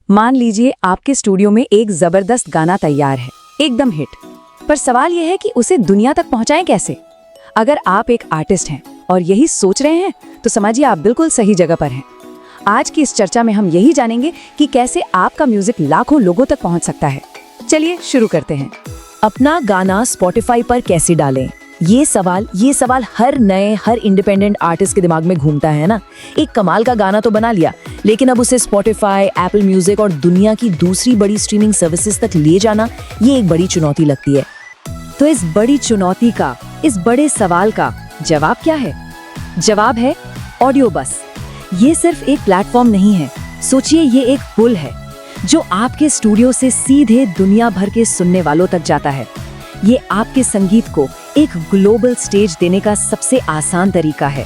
मान लीजिए आपके स्टूडियो में एक जबरदस्त गाना तैयार है, एकदम हिट। पर सवाल यह है कि उसे दुनिया तक पहुंचाएं कैसे। अगर आप एक आर्टिस्ट हैं और यही सोच रहे हैं तो समझिए आप बिल्कुल सही जगह पर हैं। आज की इस चर्चा में हम यही जानेंगे कि कैसे आपका म्यूजिक लाखों लोगों तक पहुंच सकता है। चलिए शुरू करते हैं। अपना गाना स्पॉटिफाई पर कैसे डालें? ये सवाल हर इंडिपेंडेंट आर्टिस्ट के दिमाग में घूमता है ना। एक कमाल का गाना तो बना लिया, लेकिन अब उसे स्पॉटिफाई, एप्पल म्यूजिक और दुनिया की दूसरी बड़ी स्ट्रीमिंग सर्विसेज तक ले जाना, ये एक बड़ी चुनौती लगती है। तो इस बड़ी चुनौती का, इस बड़े सवाल का जवाब क्या है? जवाब है ऑडियो बस। ये सिर्फ एक प्लेटफॉर्म नहीं है, सोचिए ये एक पुल है जो आपके स्टूडियो से सीधे दुनिया भर के सुनने वालों तक जाता है। ये आपके संगीत को एक ग्लोबल स्टेज देने का सबसे आसान तरीका है।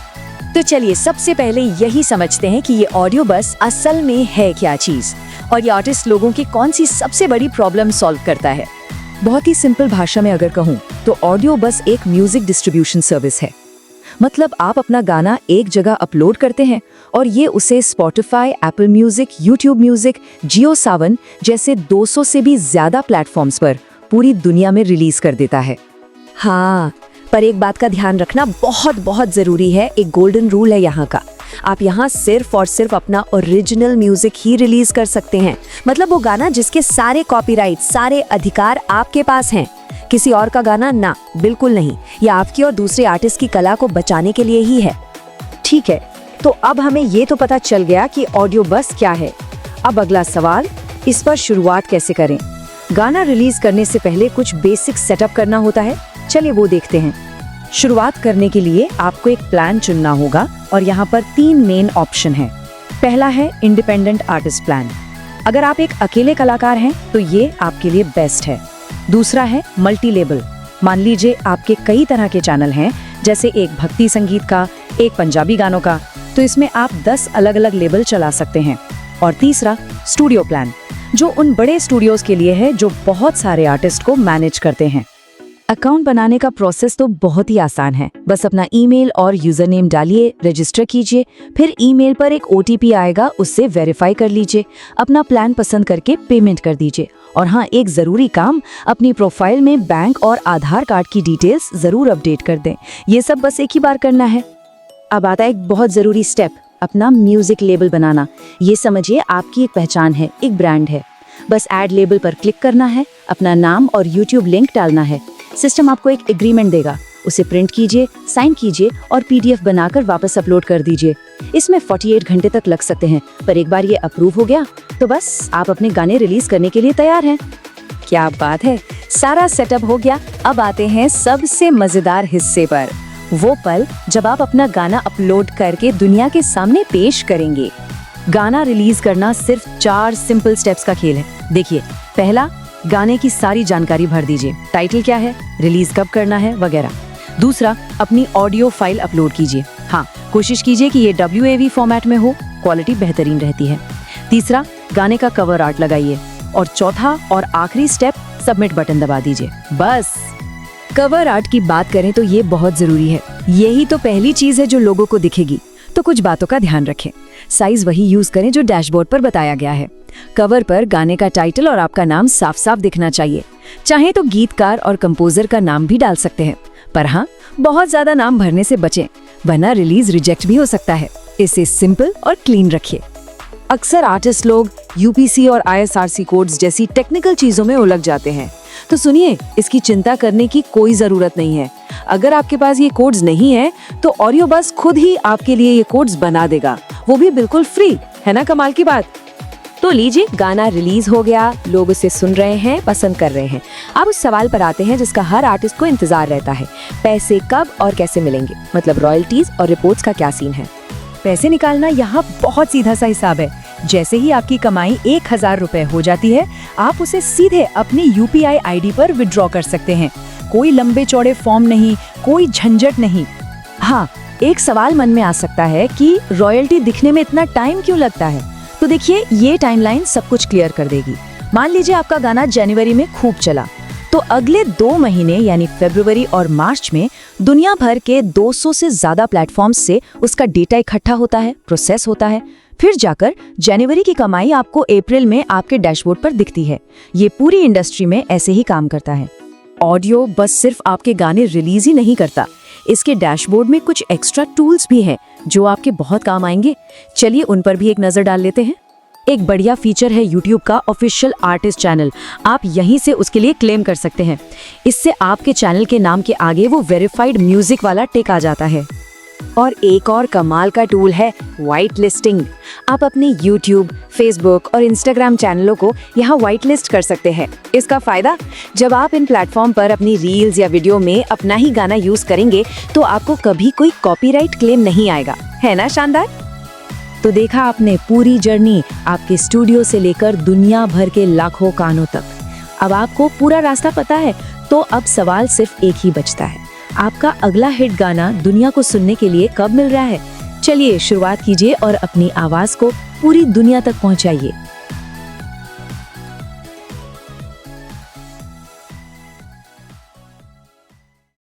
तो चलिए सबसे पहले यही समझते हैं कि ये ऑडियो बस असल में है क्या चीज और ये आर्टिस्ट लोगों की कौन सी सबसे बड़ी प्रॉब्लम सॉल्व करता है। बहुत ही सिंपल भाषा में अगर कहूँ तो ऑडियो बस एक म्यूजिक डिस्ट्रीब्यूशन सर्विस है। मतलब आप अपना गाना एक जगह अपलोड करते हैं और ये उसे Spotify, Apple music, YouTube music, Jio Saavn जैसे 200 से भी ज्यादा प्लेटफॉर्म्स पर पूरी दुनिया में रिलीज कर देता है। हाँ, पर एक बात का ध्यान रखना बहुत जरूरी है। एक गोल्डन रूल है यहाँ का। आप यहाँ सिर्फ और सिर्फ अपना ओरिजिनल म्यूजिक ही रिलीज कर सकते हैं। मतलब वो गाना जिसके सारे कॉपीराइट, सारे अधिकार आपके पास हैं। किसी और का गाना ना, बिल्कुल नहीं। ये आपकी और दूसरे आर्टिस्ट की कला को बचाने के लिए ही है। ठीक है, तो अब हमें ये तो पता चल गया कि ऑडियो बस क्या है। अब अगला सवाल, इस पर शुरुआत कैसे करें? गाना रिलीज करने से पहले कुछ बेसिक सेटअप करना होता है। चलिए वो देखते हैं। शुरुआत करने के लिए आपको एक प्लान चुनना होगा और यहाँ पर 3 मेन ऑप्शन हैं। पहला है इंडिपेंडेंट आर्टिस्ट प्लान। अगर आप एक अकेले कलाकार हैं तो ये आपके लिए बेस्ट है। दूसरा है मल्टी लेबल। मान लीजिए आपके कई तरह के चैनल हैं, जैसे एक भक्ति संगीत का, एक पंजाबी गानों का, तो इसमें आप 10 अलग-अलग लेबल चला सकते हैं। और तीसरा स्टूडियो प्लान, जो उन बड़े स्टूडियोज के लिए है जो बहुत सारे आर्टिस्ट को मैनेज करते हैं। अकाउंट बनाने का प्रोसेस तो बहुत ही आसान है। बस अपना ईमेल और यूजर नेम डालिए, रजिस्टर कीजिए, फिर ईमेल पर एक OTP आएगा, उससे वेरीफाई कर लीजिए, अपना प्लान पसंद करके पेमेंट कर दीजिए। और हाँ, एक जरूरी काम, अपनी प्रोफाइल में बैंक और आधार कार्ड की डिटेल्स जरूर अपडेट कर दें। ये सब बस एक ही बार करना है। अब आता है एक बहुत जरूरी स्टेप, अपना म्यूजिक लेबल बनाना। ये समझिए आपकी एक पहचान है, एक ब्रांड है। बस ऐड लेबल पर क्लिक करना है, अपना नाम और यूट्यूब लिंक डालना है। सिस्टम आपको एक एग्रीमेंट देगा, उसे प्रिंट कीजिए, साइन कीजिए और PDF बनाकर वापस अपलोड कर दीजिए। इसमें 48 घंटे तक लग सकते हैं, पर एक बार ये अप्रूव हो गया तो बस आप अपने गाने रिलीज करने के लिए तैयार हैं। क्या बात है, सारा सेटअप हो गया। अब आते हैं सबसे मजेदार हिस्से पर, वो पल जब आप अपना गाना अपलोड करके दुनिया के सामने पेश करेंगे। गाना रिलीज करना सिर्फ 4 सिंपल स्टेप्स का खेल है। देखिए, पहला, गाने की सारी जानकारी भर दीजिए। टाइटल क्या है, रिलीज कब करना है, वगैरह। दूसरा, अपनी ऑडियो फाइल अपलोड कीजिए। हाँ, कोशिश कीजिए कि ये WAV फॉर्मेट में हो, क्वालिटी बेहतरीन रहती है। तीसरा, गाने का कवर आर्ट लगाइए। और चौथा और आखिरी स्टेप, सबमिट बटन दबा दीजिए। बस। कवर आर्ट की बात करें तो ये बहुत जरूरी है। यही तो पहली चीज है जो लोगों को दिखेगी। तो कुछ बातों का ध्यान रखें। साइज वही यूज करें जो डैशबोर्ड पर बताया गया है। कवर पर गाने का टाइटल और आपका नाम साफ साफ दिखना चाहिए। चाहे तो गीतकार और कंपोजर का नाम भी डाल सकते हैं, पर हाँ, बहुत ज्यादा नाम भरने से बचें, वरना रिलीज रिजेक्ट भी हो सकता है। इसे सिंपल और क्लीन रखिए। अक्सर आर्टिस्ट लोग UPC और ISRC कोड्स जैसी टेक्निकल चीजों में उलझ जाते हैं, तो सुनिए, इसकी चिंता करने की कोई जरूरत नहीं है। अगर आपके पास ये कोड्स नहीं है तो ऑडियो बस खुद ही आपके लिए ये कोड्स बना देगा, वो भी बिल्कुल फ्री। है ना कमाल की बात? तो लीजिए, गाना रिलीज हो गया, लोग उसे सुन रहे हैं, पसंद कर रहे हैं। अब उस सवाल पर आते हैं जिसका हर आर्टिस्ट को इंतजार रहता है, पैसे कब और कैसे मिलेंगे? मतलब रॉयल्टीज और रिपोर्ट्स का क्या सीन है? पैसे निकालना यहाँ बहुत सीधा सा हिसाब है। जैसे ही आपकी कमाई 1000 रुपए हो जाती है, आप उसे सीधे अपनी UPI ID पर विड्रॉ कर सकते हैं। कोई लंबे चौड़े फॉर्म नहीं, कोई झंझट नहीं। हाँ, एक सवाल मन में आ सकता है कि रॉयल्टी दिखने में इतना टाइम क्यों लगता है? तो देखिए, ये टाइमलाइन सब कुछ क्लियर कर देगी। मान लीजिए आपका गाना जनवरी में खूब चला, तो अगले 2 महीने यानी फरवरी और मार्च में दुनिया भर के 200 से ज्यादा प्लेटफॉर्म्स से उसका डेटा इकट्ठा होता है, प्रोसेस होता है। फिर जाकर जनवरी की कमाई आपको अप्रैल में आपके डैशबोर्ड पर दिखती है। ये पूरी इंडस्ट्री में ऐसे ही काम करता है। ऑडियो बस सिर्फ आपके गाने रिलीज ही नहीं करता, इसके डैशबोर्ड में कुछ एक्स्ट्रा टूल्स भी हैं जो आपके बहुत काम आएंगे। चलिए उन पर भी एक नजर डाल लेते हैं। एक बढ़िया फीचर है YouTube का ऑफिशियल आर्टिस्ट चैनल। आप यहीं से उसके लिए क्लेम कर सकते हैं। इससे आपके चैनल के नाम के आगे वो वेरीफाइड म्यूजिक वाला टिक आ जाता है। और एक और कमाल का टूल है वाइट लिस्टिंग। आप अपने YouTube, Facebook और Instagram चैनलों को यहाँ वाइट लिस्ट कर सकते हैं। इसका फायदा, जब आप इन प्लेटफॉर्म पर अपनी रील्स या वीडियो में अपना ही गाना यूज करेंगे तो आपको कभी कोई कॉपीराइट क्लेम नहीं आएगा। है ना शानदार? तो देखा आपने पूरी जर्नी, आपके स्टूडियो से लेकर दुनिया भर के लाखों कानों तक। अब आपको पूरा रास्ता पता है, तो अब सवाल सिर्फ एक ही बचता है, आपका अगला हिट गाना दुनिया को सुनने के लिए कब मिल रहा है? चलिए शुरुआत कीजिए और अपनी आवाज को पूरी दुनिया तक पहुंचाइए।